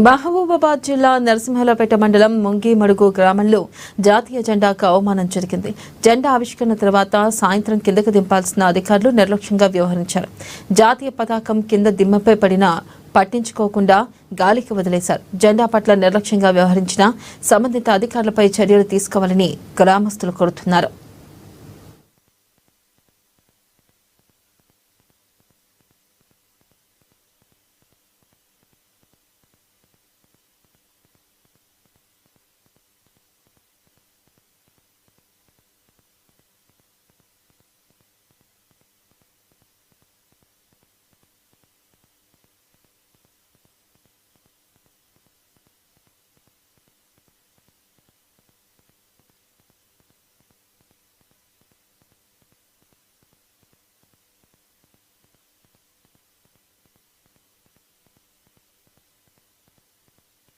మహబూబాబాద్ జిల్లా నరసింహలపేట మండలం ముంగిమడుగు గ్రామంలో జాతీయ జెండాకు అవమానం జరిగింది. జెండా ఆవిష్కరణ తర్వాత సాయంత్రం కిందకు దింపాల్సిన అధికారులు నిర్లక్ష్యంగా వ్యవహరించారు. జాతీయ పతాకం కింద దిమ్మపై పడినా పట్టించుకోకుండా గాలికి వదిలేశారు. జెండా పట్ల నిర్లక్ష్యంగా వ్యవహరించిన సంబంధిత అధికారులపై చర్యలు తీసుకోవాలని గ్రామస్తులు కోరుతున్నారు.